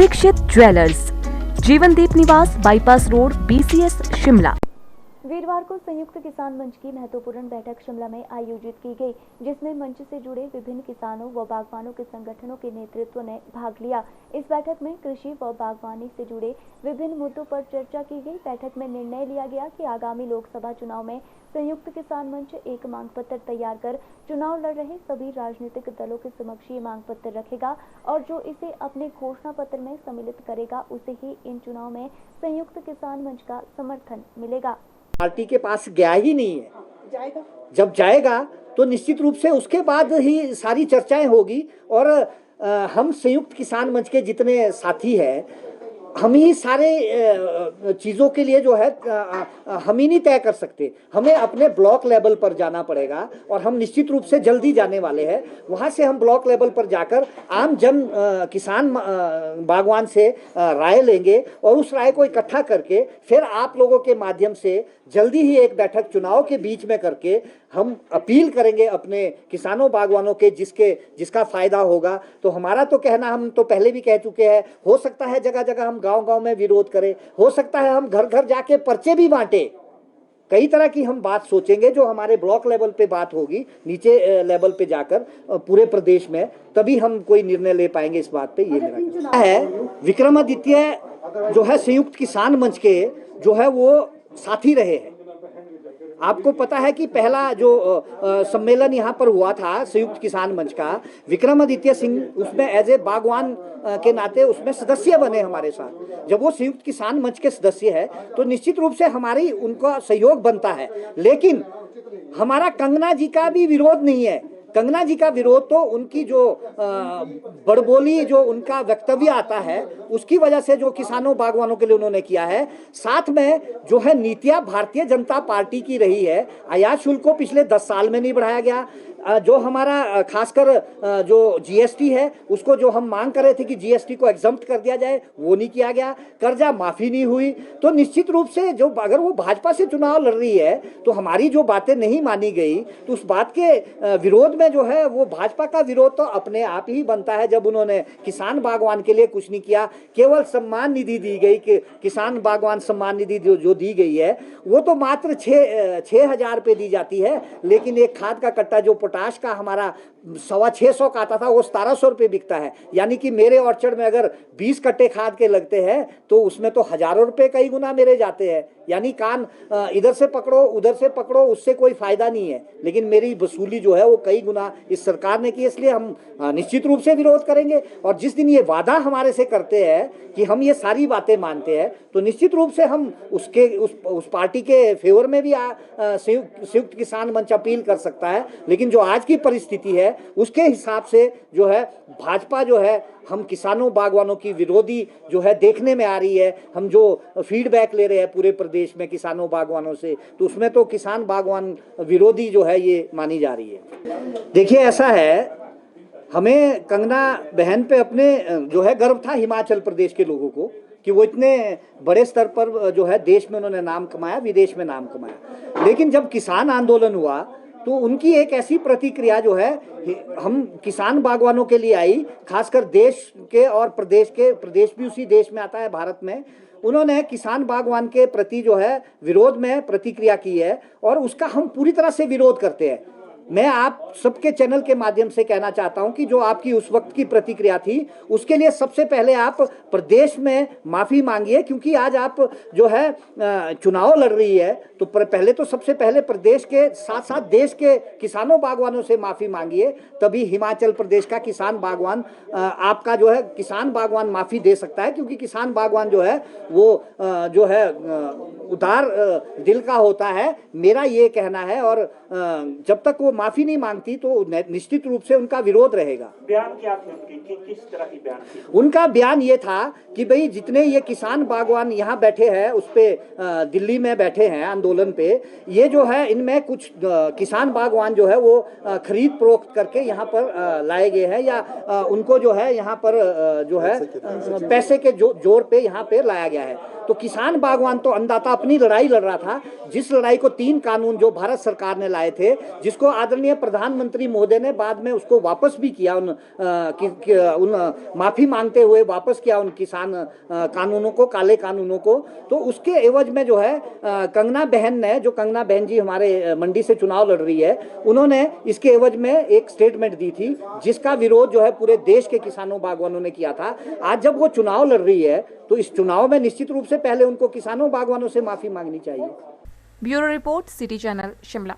Dixit jewellers, जीवनदीप निवास, bypass road, BCS, Shimla. वीरवार को संयुक्त किसान मंच की महत्वपूर्ण बैठक शिमला में आयोजित की गई, जिसमें मंच से जुड़े विभिन्न किसानों व बागवानों के संगठनों के नेतृत्व ने भाग लिया। इस बैठक में कृषि व बागवानी से जुड़े विभिन्न मुद्दों पर चर्चा की गई। बैठक में निर्णय लिया गया कि आगामी लोकसभा चुनाव में संयुक्त किसान मंच एक मांग पत्र तैयार कर चुनाव लड़ रहे सभी राजनीतिक दलों के समक्ष ये मांग पत्र रखेगा और जो इसे अपने घोषणा पत्र में सम्मिलित करेगा उसे ही इन चुनाव में संयुक्त किसान मंच का समर्थन मिलेगा। पार्टी के पास गया ही नहीं है। जब जाएगा तो निश्चित रूप से उसके बाद ही सारी चर्चाएं होगी और हम संयुक्त किसान मंच के जितने साथी हैं, हम ही सारे चीज़ों के लिए जो है हम ही नहीं तय कर सकते। हमें अपने ब्लॉक लेवल पर जाना पड़ेगा और हम निश्चित रूप से जल्दी जाने वाले हैं। वहाँ से हम ब्लॉक लेवल पर जाकर आम जन किसान बागवान से राय लेंगे और उस राय को इकट्ठा करके फिर आप लोगों के माध्यम से जल्दी ही एक बैठक चुनाव के बीच में करके हम अपील करेंगे अपने किसानों बागवानों के जिसका फायदा होगा। तो हमारा तो कहना, हम तो पहले भी कह चुके हैं, हो सकता है जगह जगह हम गांव-गांव में विरोध करें, हो सकता है हम घर घर जाके पर्चे भी बांटे। कई तरह की हम बात सोचेंगे जो हमारे ब्लॉक लेवल पे बात होगी, नीचे लेवल पे जाकर पूरे प्रदेश में, तभी हम कोई निर्णय ले पाएंगे इस बात पे। ये मेरा है। विक्रमादित्य जो है संयुक्त किसान मंच के जो है वो साथी रहे हैं। आपको पता है कि पहला जो सम्मेलन यहाँ पर हुआ था संयुक्त किसान मंच का, विक्रमादित्य सिंह उसमें एज ए बागवान के नाते उसमें सदस्य बने हमारे साथ। जब वो संयुक्त किसान मंच के सदस्य है तो निश्चित रूप से हमारी उनका सहयोग बनता है। लेकिन हमारा कंगना जी का भी विरोध नहीं है। कंगना जी का विरोध तो उनकी जो बड़बोली जो उनका वक्तव्य आता है उसकी वजह से जो किसानों बागवानों के लिए उन्होंने किया है। साथ में जो है नीतियां भारतीय जनता पार्टी की रही है। आयात शुल्क को पिछले 10 साल में नहीं बढ़ाया गया। जो हमारा खासकर जो GST है उसको जो हम मांग कर रहे थे कि GST को एग्जम्प्ट कर दिया जाए, वो नहीं किया गया। कर्जा माफी नहीं हुई। तो निश्चित रूप से जो अगर वो भाजपा से चुनाव लड़ रही है तो हमारी जो बातें नहीं मानी गई तो उस बात के विरोध में जो है वो भाजपा का विरोध तो अपने आप ही बनता है। जब उन्होंने किसान बागवान के लिए कुछ नहीं किया, केवल सम्मान निधि दी गई कि किसान बागवान सम्मान निधि जो दी गई है वो तो मात्र 6,000 रुपये दी जाती है। लेकिन एक खाद का कट्टा जो पोटाश का हमारा 625 का आता था वो 1700 रुपये बिकता है। यानी कि मेरे ऑर्चर्ड में अगर 20 कट्टे खाद के लगते हैं तो उसमें तो हजारों रुपए कई गुना मेरे जाते हैं। यानी कान इधर से पकड़ो उधर से पकड़ो, उससे कोई फायदा नहीं है। लेकिन मेरी वसूली जो है वो कई गुना इस सरकार ने की। इसलिए हम निश्चित रूप से विरोध करेंगे और जिस दिन ये वादा हमारे से करते हैं कि हम ये सारी बातें मानते हैं तो निश्चित रूप से हम उस पार्टी के फेवर में भी संयुक्त किसान मंच अपील कर सकता है। लेकिन जो आज की परिस्थिति है उसके हिसाब से जो है भाजपा जो है हम किसानों बागवानों की विरोधी जो है देखने में आ रही है। हम जो फीडबैक ले रहे हैं पूरे प्रदेश में किसानों बागवानों से तो उसमें तो किसान बागवान विरोधी जो है ये मानी जा रही है। देखिए ऐसा है, हमें कंगना बहन पे अपने जो है गर्व था हिमाचल प्रदेश के लोगों को कि वो इतने बड़े स्तर पर जो है देश में उन्होंने नाम कमाया, विदेश में नाम कमाया। लेकिन जब किसान आंदोलन हुआ तो उनकी एक ऐसी प्रतिक्रिया जो है हम किसान बागवानों के लिए आई, खासकर देश के और प्रदेश भी उसी देश में आता है भारत में। उन्होंने किसान बागवान के प्रति जो है विरोध में प्रतिक्रिया की है और उसका हम पूरी तरह से विरोध करते हैं। मैं आप सबके चैनल के माध्यम से कहना चाहता हूं कि जो आपकी उस वक्त की प्रतिक्रिया थी उसके लिए सबसे पहले आप प्रदेश में माफ़ी मांगिए, क्योंकि आज आप जो है चुनाव लड़ रही है तो पहले तो सबसे पहले प्रदेश के साथ साथ देश के किसानों बागवानों से माफ़ी मांगिए, तभी हिमाचल प्रदेश का किसान बागवान आपका जो है किसान बागवान माफ़ी दे सकता है। क्योंकि किसान बागवान जो है वो जो है उदार दिल का होता है, मेरा ये कहना है। और जब तक वो माफी नहीं मांगती तो निश्चित रूप से उनका विरोध रहेगा। बयान क्या था? किस तरह की बयान थी? उनका बयान ये था कि भाई जितने ये किसान बागवान यहाँ बैठे हैं उस पे दिल्ली में बैठे हैं आंदोलन पे, ये जो है इनमें कुछ किसान बागवान जो है वो खरीद फरोख्त करके यहाँ पर लाए गए हैं, या उनको जो है यहाँ पर जो है पैसे के जोर पे यहाँ पे लाया गया है। तो किसान बागवान तो अन्नदाता अपनी लड़ाई लड़ रहा था, जिस लड़ाई को 3 कानून जो भारत सरकार ने लाए थे, जिसको आदरणीय प्रधानमंत्री महोदय ने बाद में उसको वापस भी किया, उन माफी मांगते हुए वापस किया उन किसान कानूनों को, काले कानूनों को। तो उसके एवज में जो है कंगना बहन ने, जो कंगना बहन जी हमारे मंडी से चुनाव लड़ रही है, उन्होंने इसके एवज में एक स्टेटमेंट दी थी जिसका विरोध जो है पूरे देश के किसानों बागवानों ने किया था। आज जब वो चुनाव लड़ रही है तो इस चुनाव में निश्चित रूप से पहले उनको किसानों बागवानों से माफी मांगनी चाहिए। Bureau report, city channel, Shimla.